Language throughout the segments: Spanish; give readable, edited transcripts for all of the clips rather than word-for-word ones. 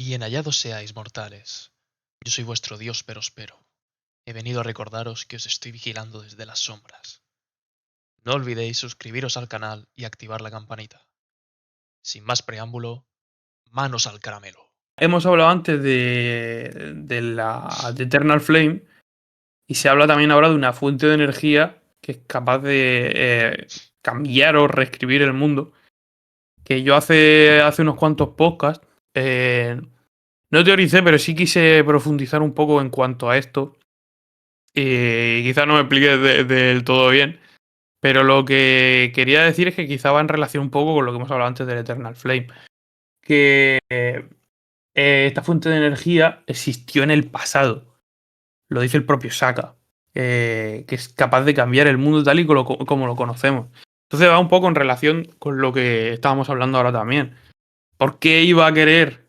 Bien hallados seáis, mortales. Yo soy vuestro dios Perospero. He venido a recordaros que os estoy vigilando desde las sombras. No olvidéis suscribiros al canal y activar la campanita. Sin más preámbulo, manos al caramelo. Hemos hablado antes de Eternal Flame y se habla también ahora de una fuente de energía que es capaz de cambiar o reescribir el mundo. Que yo hace unos cuantos podcasts no teoricé, pero sí quise profundizar un poco en cuanto a esto. Y quizás no me expliqué del todo bien. Pero lo que quería decir es que quizá va en relación un poco con lo que hemos hablado antes del Eternal Flame. Que esta fuente de energía existió en el pasado. Lo dice el propio Saka. Que es capaz de cambiar el mundo tal y como lo conocemos. Entonces va un poco en relación con lo que estábamos hablando ahora también. ¿Por qué iba a querer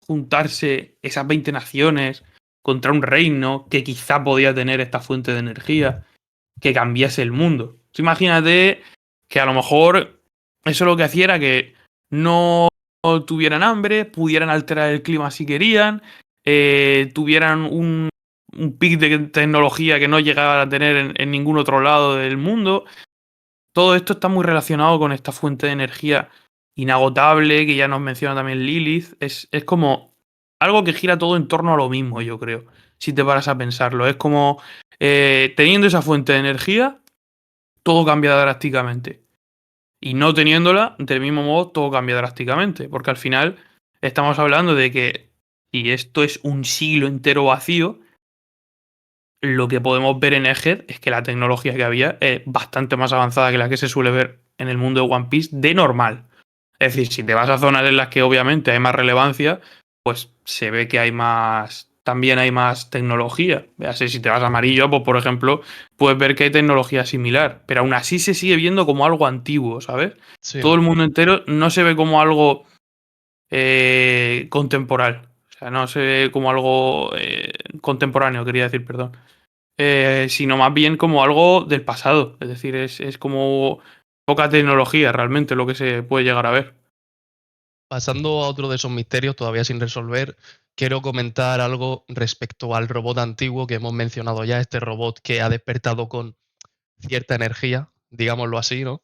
juntarse esas 20 naciones contra un reino que quizá podía tener esta fuente de energía que cambiase el mundo? Tú imagínate que a lo mejor eso lo que hacía era que no tuvieran hambre, pudieran alterar el clima si querían, tuvieran un pic de tecnología que no llegaba a tener en ningún otro lado del mundo. Todo esto está muy relacionado con esta fuente de energía inagotable que ya nos menciona también Lilith. Es como algo que gira todo en torno a lo mismo, yo creo, si te paras a pensarlo. Es como teniendo esa fuente de energía, todo cambia drásticamente. Y no teniéndola, del mismo modo, todo cambia drásticamente. Porque al final estamos hablando de que si esto es un siglo entero vacío, lo que podemos ver en Egghead es que la tecnología que había es bastante más avanzada que la que se suele ver en el mundo de One Piece de normal. Es decir, si te vas a zonas en las que obviamente hay más relevancia, pues se ve que hay más. También hay más tecnología. Véase, si te vas a Amarillo, pues por ejemplo, puedes ver que hay tecnología similar. Pero aún así se sigue viendo como algo antiguo, ¿sabes? Sí, Todo el mundo entero no se ve como algo contemporáneo. O sea, no se ve como algo contemporáneo, quería decir, perdón. Sino más bien como algo del pasado. Es decir, es como poca tecnología realmente lo que se puede llegar a ver. pasando a otro de esos misterios todavía sin resolver, quiero comentar algo respecto al robot antiguo que hemos mencionado ya, este robot que ha despertado con cierta energía, digámoslo así, ¿no?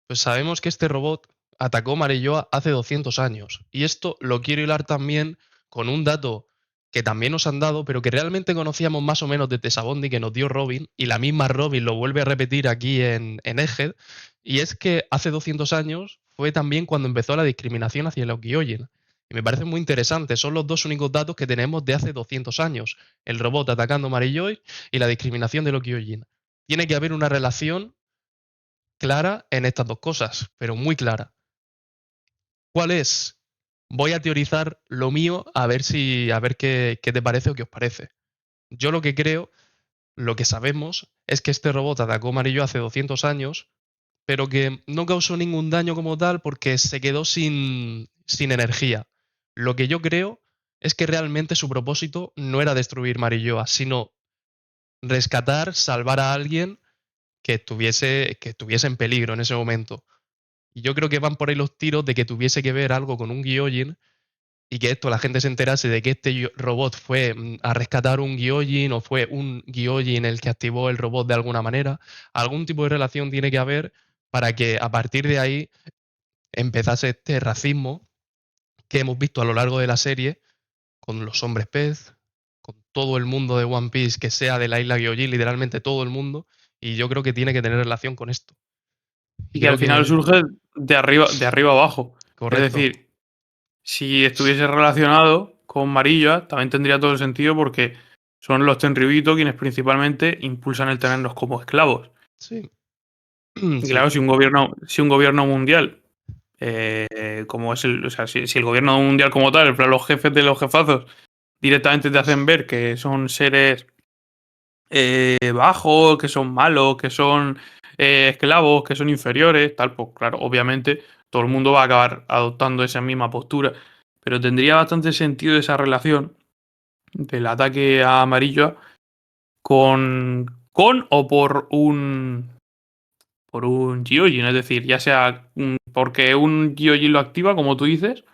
Pues sabemos que este robot atacó Marilloa hace 200 años. Y esto lo quiero hilar también con un dato que también nos han dado, pero que realmente conocíamos más o menos de Tesabondi, que nos dio Robin, y la misma Robin lo vuelve a repetir aquí en Egghead, y es que hace 200 años fue también cuando empezó la discriminación hacia los Gyojin. Y me parece muy interesante, son los dos únicos datos que tenemos de hace 200 años, el robot atacando Marilloy y la discriminación de los Gyojin. Tiene que haber una relación clara en estas dos cosas, pero muy clara. ¿Cuál es? Voy a teorizar lo mío a ver a ver qué te parece o qué os parece. Yo lo que creo, lo que sabemos, es que este robot atacó Amarillo hace 200 años, pero que no causó ningún daño como tal porque se quedó sin energía. Lo que yo creo es que realmente su propósito no era destruir Marilloa, sino rescatar, salvar a alguien que estuviese en peligro en ese momento. Y yo creo que van por ahí los tiros de que tuviese que ver algo con un Gyojin y que esto la gente se enterase de que este robot fue a rescatar un Gyojin o fue un Gyojin el que activó el robot de alguna manera. Algún tipo de relación tiene que haber para que a partir de ahí empezase este racismo que hemos visto a lo largo de la serie con los hombres pez, con todo el mundo de One Piece que sea de la isla Gyojin, literalmente todo el mundo. Y yo creo que tiene que tener relación con esto. Y Y que creo al final que... surge de arriba abajo. Es Correcto. decir, si estuviese relacionado con Marilla, también tendría todo el sentido porque son los Tenryubito quienes principalmente impulsan el tenernos como esclavos. Sí. Y Sí. claro, si un gobierno mundial, como es o sea, si el gobierno mundial como tal, en plan, los jefes de los jefazos, directamente te hacen ver que son seres bajos, que son malos, que son esclavos, que son inferiores, tal, pues claro, obviamente todo el mundo va a acabar adoptando esa misma postura. Pero tendría bastante sentido esa relación del ataque a Amarillo con o por un Gyojin, es decir, ya sea porque un Gyojin lo activa, como tú dices,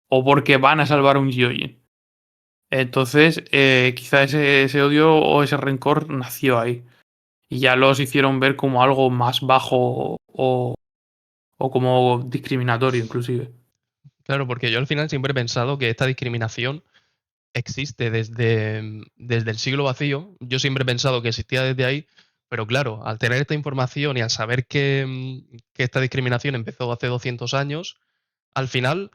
o porque van a salvar a un Gyojin. Entonces, quizá ese odio o ese rencor nació ahí. Y ya los hicieron ver como algo más bajo o como discriminatorio, inclusive. Claro, porque yo al final siempre he pensado que esta discriminación existe desde el siglo vacío. Yo siempre he pensado que existía desde ahí, pero claro, al tener esta información y al saber que esta discriminación empezó hace 200 años, al final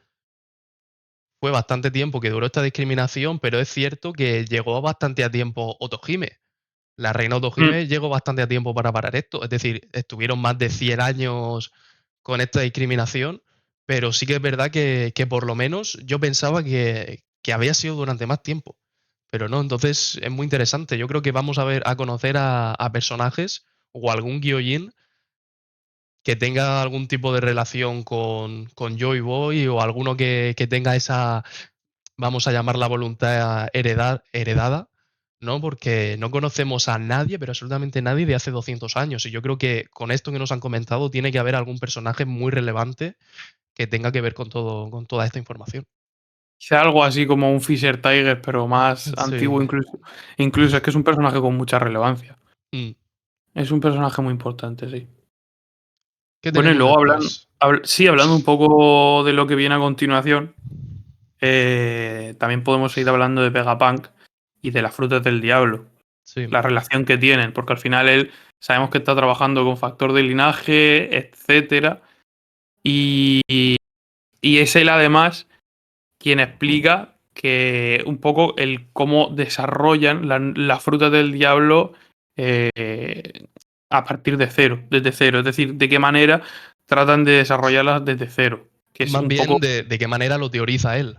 fue bastante tiempo que duró esta discriminación, pero es cierto que llegó bastante a tiempo Otohime. La reina Mm. Otohime llegó bastante a tiempo para parar esto. Es decir, estuvieron más de 100 años con esta discriminación, pero sí que es verdad que por lo menos yo pensaba que había sido durante más tiempo. Pero no, entonces es muy interesante. Yo creo que vamos a conocer a personajes o algún Gyojin que tenga algún tipo de relación con Joy Boy o alguno que tenga esa, vamos a llamar la voluntad heredada, ¿no? Porque no conocemos a nadie, pero absolutamente nadie de hace 200 años. Y yo creo que con esto que nos han comentado tiene que haber algún personaje muy relevante que tenga que ver con toda esta información. Quizá algo así como un Fisher Tiger, pero más Sí. antiguo incluso. Incluso es que es un personaje con mucha relevancia. Mm. Es un personaje muy importante, sí. ¿Qué Bueno, y tenemos luego después? sí, hablando un poco de lo que viene a continuación, también podemos ir hablando de Vegapunk y de las frutas del diablo. Sí. La relación que tienen, porque al final él sabemos que está trabajando con factor de linaje, etcétera, y, y es él además quien explica que un poco el cómo desarrollan las frutas del diablo a partir de cero, desde cero, es decir, de qué manera tratan de desarrollarlas desde cero, que es Más un poco bien de qué manera lo teoriza él.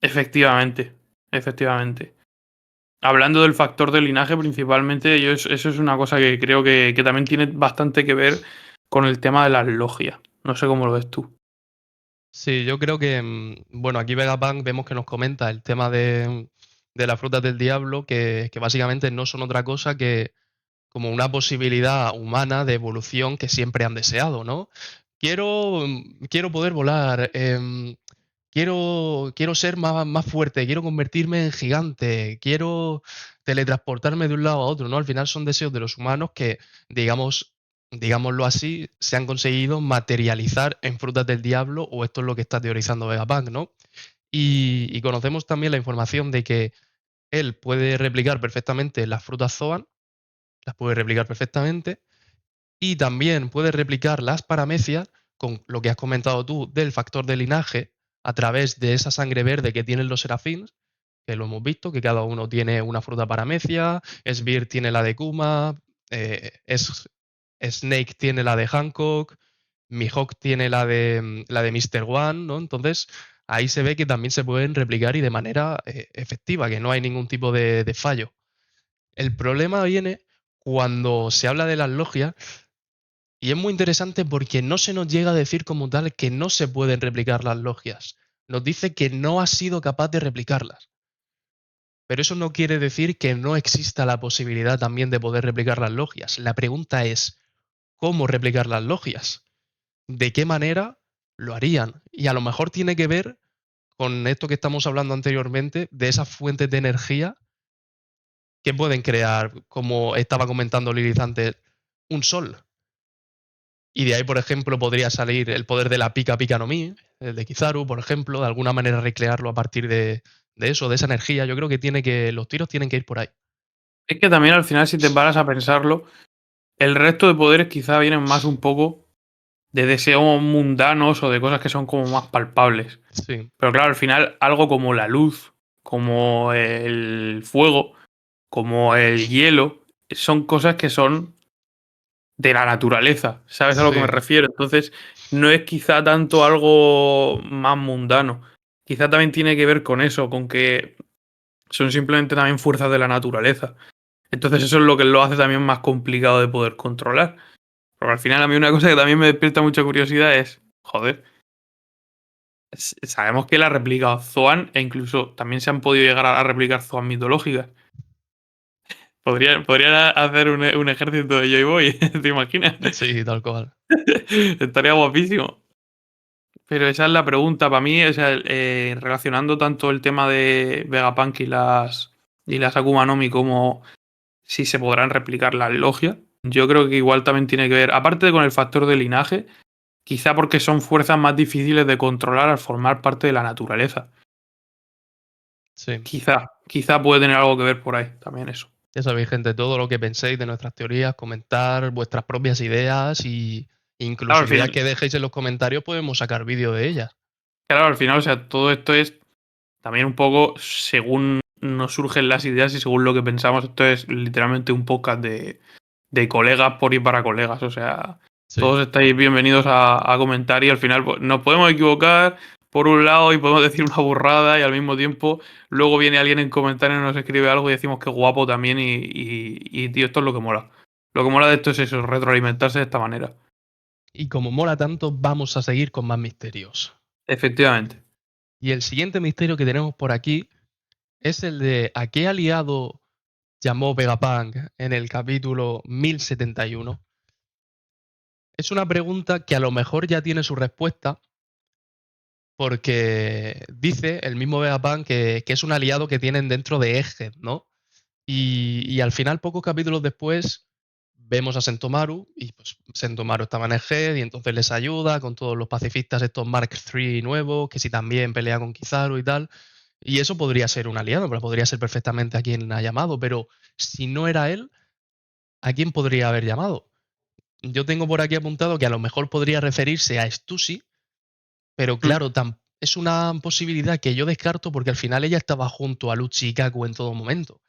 efectivamente, efectivamente. Hablando del factor de linaje, principalmente, eso es una cosa que creo que también tiene bastante que ver con el tema de las logias. No sé cómo lo ves tú. Sí, yo creo que, bueno, aquí Vegapunk vemos que nos comenta el tema de las frutas del diablo, que básicamente no son otra cosa que como una posibilidad humana de evolución que siempre han deseado, ¿no? Quiero poder volar, quiero ser más fuerte, quiero convertirme en gigante, quiero teletransportarme de un lado a otro, ¿no? Al final son deseos de los humanos que, digamos, digámoslo así, se han conseguido materializar en frutas del diablo, o esto es lo que está teorizando Vegapunk, ¿no? Y conocemos también la información de que él puede replicar perfectamente las frutas Zoan, las puede replicar perfectamente, y también puede replicar las paramecias con lo que has comentado tú del factor de linaje a través de esa sangre verde que tienen los serafines, que lo hemos visto, que cada uno tiene una fruta paramecia, Sbire tiene la de Kuma, Snake tiene la de Hancock, Mihawk tiene la de Mr. One, ¿no? Entonces ahí se ve que también se pueden replicar y de manera efectiva, que no hay ningún tipo de fallo. El problema viene cuando se habla de las logias y es muy interesante porque no se nos llega a decir como tal que no se pueden replicar las logias. Nos dice que no ha sido capaz de replicarlas. Pero eso no quiere decir que no exista la posibilidad también de poder replicar las logias. La pregunta es, ¿cómo replicar las logias? ¿De qué manera lo harían? Y a lo mejor tiene que ver con esto que estamos hablando anteriormente, de esas fuentes de energía que pueden crear, como estaba comentando Lilith antes, un sol. Y de ahí, por ejemplo, podría salir el poder de la Pika Pika no Mi, el de Kizaru, por ejemplo, de alguna manera recrearlo a partir de eso, de esa energía. Yo creo que los tiros tienen que ir por ahí. Es que también al final, si te paras a pensarlo, el resto de poderes quizá vienen más un poco de deseos mundanos o de cosas que son como más palpables. Sí, Pero claro, al final algo como la luz, como el fuego, como el hielo, son cosas que son de la naturaleza, ¿sabes a lo que me sí, refiero? Entonces, no es quizá tanto algo más mundano. Quizá también tiene que ver con eso, con que son simplemente también fuerzas de la naturaleza. Entonces, eso es lo que lo hace también más complicado de poder controlar. Porque al final, a mí una cosa que también me despierta mucha curiosidad es, joder, sabemos que la ha replicado Zoan e incluso también se han podido llegar a replicar Zoan mitológicas. Podrían hacer un ejército de Joy Boy, ¿te imaginas? sí, tal cual. Estaría guapísimo. Pero esa es la pregunta para mí, o sea, relacionando tanto el tema de Vegapunk y las Akuma no Mi como si se podrán replicar las logias. Yo creo que igual también tiene que ver, aparte de con el factor de linaje, quizá porque son fuerzas más difíciles de controlar al formar parte de la naturaleza. Sí. Quizá puede tener algo que ver por ahí, también eso. Ya sabéis, gente, todo lo que penséis de nuestras teorías, comentar vuestras propias ideas y Claro, incluso al ideas final, que dejéis en los comentarios, podemos sacar vídeo de ellas. claro, al final, o sea, todo esto es también un poco según nos surgen las ideas y según lo que pensamos. Esto es literalmente un podcast de colegas por y para colegas. O sea, Sí. todos estáis bienvenidos a comentar y al final pues, nos podemos equivocar por un lado y podemos decir una burrada y al mismo tiempo luego viene alguien en comentarios y nos escribe algo y decimos que guapo también y, tío, esto es lo que mola. Lo que mola de esto es eso, retroalimentarse de esta manera. Y como mola tanto, vamos a seguir con más misterios. Efectivamente. Y el siguiente misterio que tenemos por aquí es el de ¿a qué aliado llamó Vegapunk en el capítulo 1071? Es una pregunta que a lo mejor ya tiene su respuesta, porque dice el mismo Vegapunk que es un aliado que tienen dentro de Egghead, ¿no? Y al final, pocos capítulos después, vemos a Sentomaru y pues Sentomaru estaba en Egghead y entonces les ayuda con todos los pacifistas estos Mark III nuevos, que si también pelea con Kizaru y tal. Y eso podría ser un aliado, pero podría ser perfectamente a quien ha llamado, pero si no era él, ¿a quién podría haber llamado? Yo tengo por aquí apuntado que a lo mejor podría referirse a Stussy, pero Mm. claro, es una posibilidad que yo descarto porque al final ella estaba junto a Luchi y Kaku en todo momento.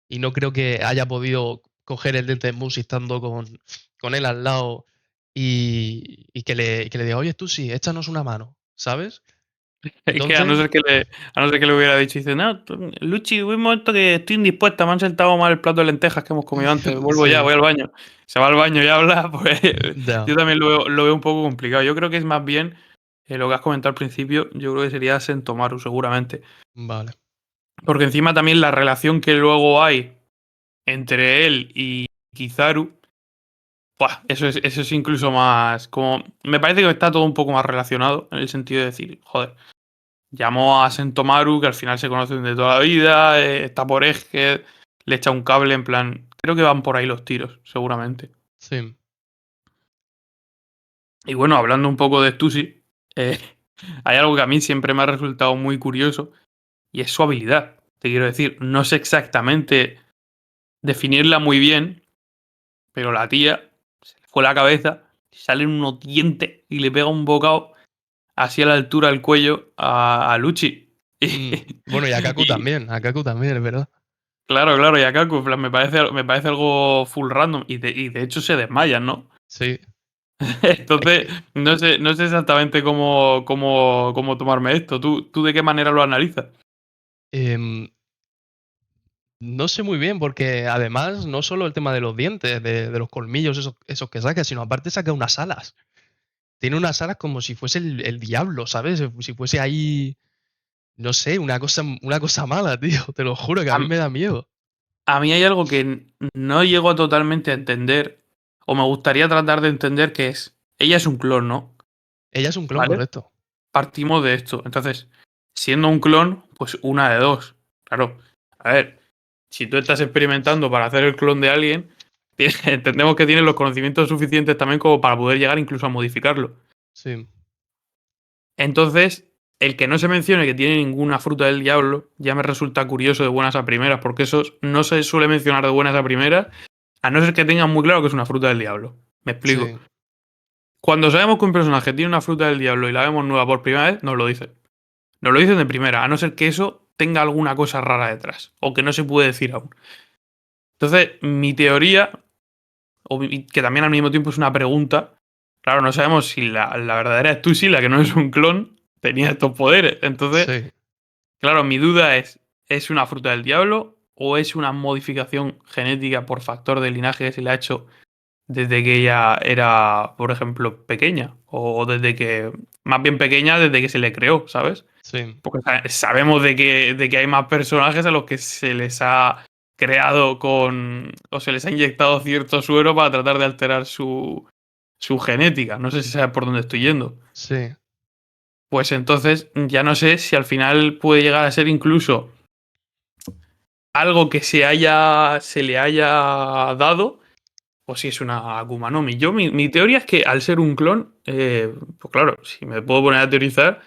Y no creo que haya podido coger el Dente Mushi estando con él al lado y que le diga, oye, Stussy, échanos una mano, ¿sabes? Es que a no Entonces, ser que le hubiera dicho, dice, no, Luchi, un momento que estoy indispuesta, me han sentado mal el plato de lentejas que hemos comido antes, vuelvo ya, sí, voy al baño. Se va al baño y habla, pues ya, yo también lo veo un poco complicado. Yo creo que es más bien lo que has comentado al principio, yo creo que sería Sentomaru, seguramente. vale, Porque encima también la relación que luego hay entre él y Kizaru, buah, eso es incluso más, como, me parece que está todo un poco más relacionado, en el sentido de decir, joder. Llamó a Sentomaru, que al final se conocen de toda la vida, está por Egghead, le echa un cable en plan. Creo que van por ahí los tiros, seguramente. sí, Y bueno, hablando un poco de Stussy, eh, hay algo que a mí siempre me ha resultado muy curioso y es su habilidad. Te quiero decir, no sé exactamente definirla muy bien, pero la tía se le fue la cabeza, salen unos dientes y le pega un bocado así a la altura del cuello a Luchi. mm, bueno, Y, A Kaku también, es verdad. Claro, claro, y a Kaku, en plan, me parece algo full random. Y de hecho se desmayan, ¿no? Sí, es Entonces, que no sé exactamente cómo tomarme esto. ¿Tú de qué manera lo analizas? em, no sé muy bien, porque además no solo el tema de los dientes, de los colmillos, esos que saca, sino aparte saca unas alas. Tiene unas alas como si fuese el diablo, ¿sabes? Si fuese ahí, no sé, una cosa mala, tío. Te lo juro que a A, mí me da miedo. a mí hay algo que no llego totalmente a entender, o me gustaría tratar de entender, que es, ella es un clon, ¿no? Ella es un clon, ¿Vale? correcto. Partimos de esto. Entonces, siendo un clon, pues una de dos. Claro, a ver, si tú estás experimentando para hacer el clon de alguien, entendemos que tienes los conocimientos suficientes también como para poder llegar incluso a modificarlo. Sí, Entonces, el que no se mencione que tiene ninguna fruta del diablo ya me resulta curioso de buenas a primeras, porque eso no se suele mencionar de buenas a primeras, a no ser que tengan muy claro que es una fruta del diablo. Me explico. sí, Cuando sabemos que un personaje tiene una fruta del diablo y la vemos nueva por primera vez, nos lo dicen. Nos lo dicen de primera, a no ser que eso tenga alguna cosa rara detrás, o que no se puede decir aún. Entonces, mi teoría, que también al mismo tiempo es una pregunta, claro, no sabemos si la verdadera Stussy, la que no es un clon, tenía estos poderes. Entonces, sí, claro, mi duda ¿es una fruta del diablo o es una modificación genética por factor de linaje que se le ha hecho desde que ella era, por ejemplo, pequeña? O desde que, más bien pequeña, desde que se le creó, ¿sabes? sí, Porque sabemos de que hay más personajes a los que se les ha creado o se les ha inyectado cierto suero para tratar de alterar su genética. No sé si sabes por dónde estoy yendo. sí. pues entonces ya no sé si al final puede llegar a ser incluso algo que se le haya dado, o si es una Akuma no Mi. Mi teoría es que al ser un clon, pues claro, si me puedo poner a teorizar,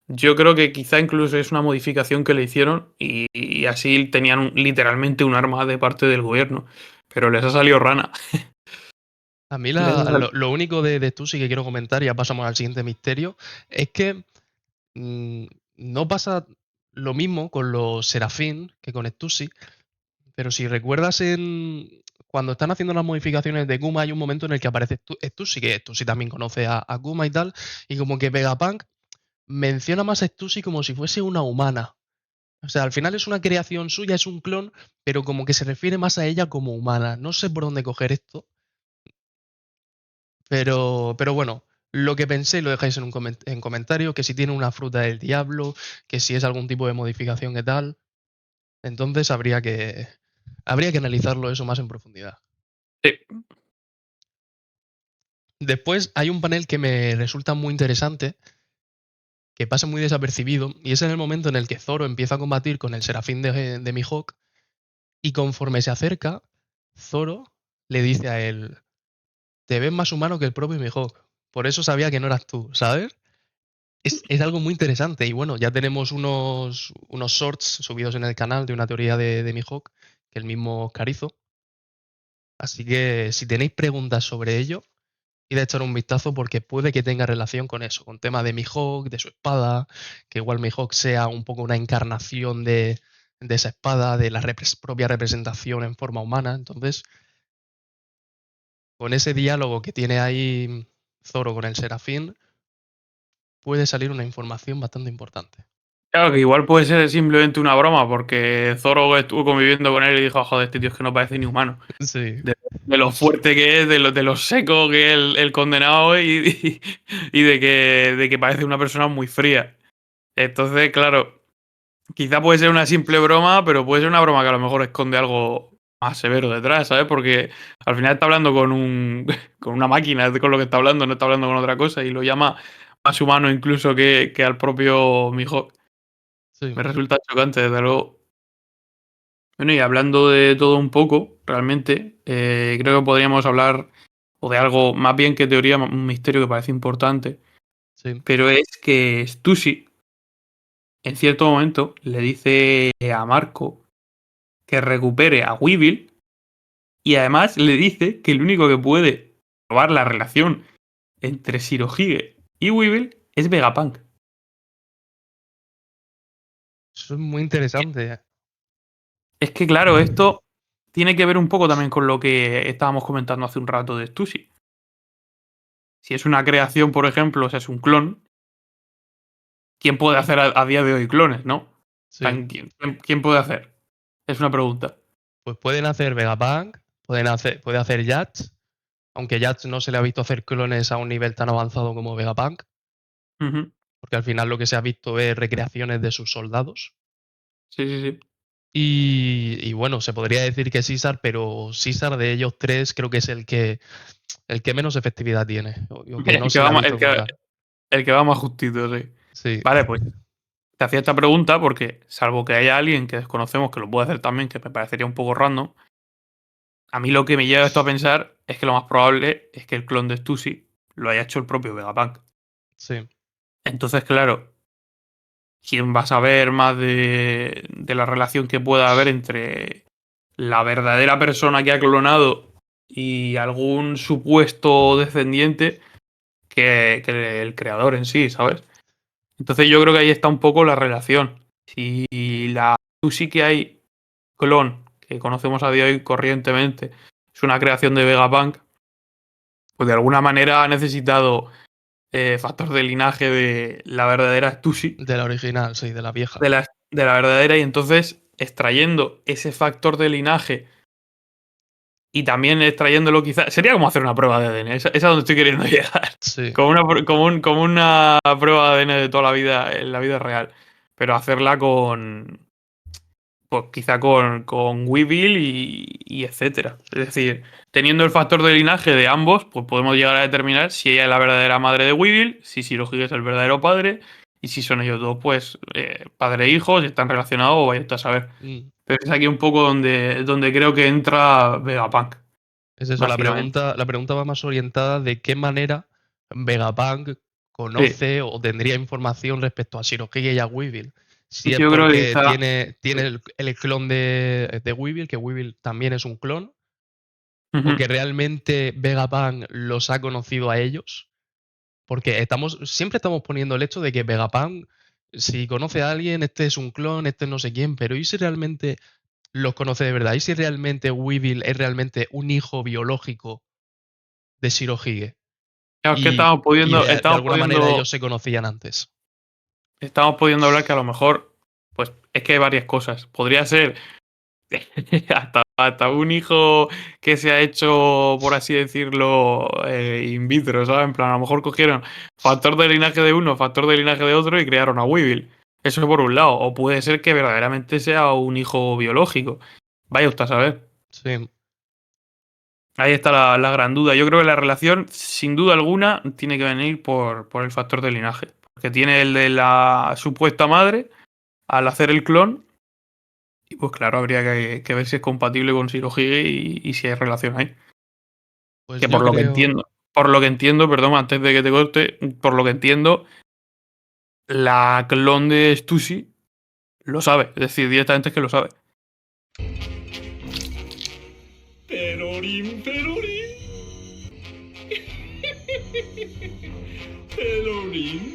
yo creo que quizá incluso es una modificación que le hicieron y así tenían literalmente un arma de parte del gobierno. Pero les ha salido rana. A mí Les ha salido... lo único de Stussy que quiero comentar, ya pasamos al siguiente misterio, es que no pasa lo mismo con los Serafín que con Stussy, pero si recuerdas cuando están haciendo las modificaciones de Kuma hay un momento en el que aparece Stussy, que Stussy también conoce a Kuma y tal, y como que Vegapunk menciona más a Stussy como si fuese una humana. O sea, al final es una creación suya, es un clon, pero como que se refiere más a ella como humana. No sé por dónde coger esto, pero bueno, lo que pensé lo dejáis en comentario, que si tiene una fruta del diablo, que si es algún tipo de modificación que tal. Entonces habría que analizarlo eso más en profundidad. Sí. Después hay un panel que me resulta muy interesante, que pasa muy desapercibido, y es en el momento en el que Zoro empieza a combatir con el serafín de Mihawk, y conforme se acerca, Zoro le dice a él, te ves más humano que el propio Mihawk. Por eso sabía que no eras tú, ¿sabes? Es algo muy interesante. Y bueno, ya tenemos unos shorts subidos en el canal de una teoría de Mihawk, que el mismo Oscar hizo. Así que si tenéis preguntas sobre ello, id a echar un vistazo porque puede que tenga relación con eso, con tema de Mihawk, de su espada, que igual Mihawk sea un poco una encarnación de esa espada, de la propia representación en forma humana. Entonces, con ese diálogo que tiene ahí Zoro con el Serafín, puede salir una información bastante importante. Claro, que igual puede ser simplemente una broma, porque Zoro estuvo conviviendo con él y dijo, joder, este tío es que no parece ni humano. Sí, De lo fuerte que es, de lo seco que es el condenado y de que parece una persona muy fría. Entonces, claro, quizá puede ser una simple broma, pero puede ser una broma que a lo mejor esconde algo más severo detrás, ¿sabes? Porque al final está hablando con con una máquina, es con lo que está hablando, no está hablando con otra cosa, y lo llama más humano incluso que al propio Mihawk. sí, Me resulta chocante, desde luego. Bueno, y hablando de todo un poco, realmente, creo que podríamos hablar o de algo más bien que teoría, un misterio que parece importante, sí. pero es que Stussy en cierto momento le dice a Marco que recupere a Weevil y además le dice que el único que puede probar la relación entre Shirohige y Weevil es Vegapunk. Eso es muy interesante. Es que claro, esto tiene que ver un poco también con lo que estábamos comentando hace un rato de Stussy. Si es una creación, por ejemplo, o sea, es un clon, ¿quién puede hacer a día de hoy clones, no? Sí. ¿Quién puede hacer? Es una pregunta. Pues pueden hacer Vegapunk, puede hacer Jats, aunque Jats no se le ha visto hacer clones a un nivel tan avanzado como Vegapunk, Ujú. porque al final lo que se ha visto es recreaciones de sus soldados. Sí, sí, sí. Y bueno, se podría decir que César, pero César de ellos tres creo que es el que menos efectividad tiene, o que no El que se le va ha más, visto con tal. el que va más justito, sí. Sí, Vale, pues te hacía esta pregunta porque, salvo que haya alguien que desconocemos que lo puede hacer también, que me parecería un poco random, a mí lo que me lleva esto a pensar es que lo más probable es que el clon de Stussy lo haya hecho el propio Vegapunk. sí, Entonces, claro, ¿quién va a saber más de la relación que pueda haber entre la verdadera persona que ha clonado y algún supuesto descendiente que el creador en sí, ¿sabes? Entonces yo creo que ahí está un poco la relación. Si tú sí que hay clon que conocemos a día de hoy corrientemente, es una creación de Vegapunk, pues de alguna manera ha necesitado factor de linaje de la verdadera Stussy, de la original, sí, de la vieja. de la verdadera, y entonces extrayendo ese factor de linaje y también extrayéndolo quizás. Sería como hacer una prueba de ADN. Es a donde estoy queriendo llegar. Sí, Como una prueba de ADN de toda la vida en la vida real. Pero hacerla con. Pues quizá con Weevil y etcétera. Es decir, teniendo el factor de linaje de ambos, pues podemos llegar a determinar si ella es la verdadera madre de Weevil, si Shirohige es el verdadero padre Y si son ellos dos, pues padre e hijo, si están relacionados, vaya usted a saber. Mm. Pero es aquí un poco donde creo que entra Vegapunk, Es eso, básicamente. la pregunta va más orientada de qué manera Vegapunk Sí, conoce o tendría información respecto a Shirohige y a Weevil. Si es yo creo que porque está. tiene el clon de Weevil, que Weevil también es un clon, o Ujú. que realmente Vegapunk los ha conocido a ellos. Porque siempre estamos poniendo el hecho de que Vegapunk, si conoce a alguien, este es un clon, este es no sé quién, pero ¿y si realmente los conoce de verdad? ¿Y si realmente Weevil es realmente un hijo biológico de Shirohige? Claro, es que Y, y de estamos alguna manera pudiendo, ellos se conocían antes. estamos pudiendo hablar que a lo mejor, pues es que hay varias cosas. Podría ser hasta un hijo que se ha hecho, por así decirlo, in vitro, ¿sabes? En plan, a lo mejor cogieron factor de linaje de uno, factor de linaje de otro y crearon a Weevil. Eso por un lado. O puede ser que verdaderamente sea un hijo biológico. Vaya usted a saber. Sí, Ahí está la gran duda. Yo creo que la relación, sin duda alguna, tiene que venir por el factor de linaje. Porque tiene el de la supuesta madre al hacer el clon. Y pues claro, habría que ver si es compatible con Shirohige y si hay relación ahí. pues Que yo creo, por lo que entiendo, perdón, antes de que te corte, por lo que entiendo, la clon de Stussy lo sabe. Es decir, directamente es que lo sabe. Perorín, perorín. Perorín.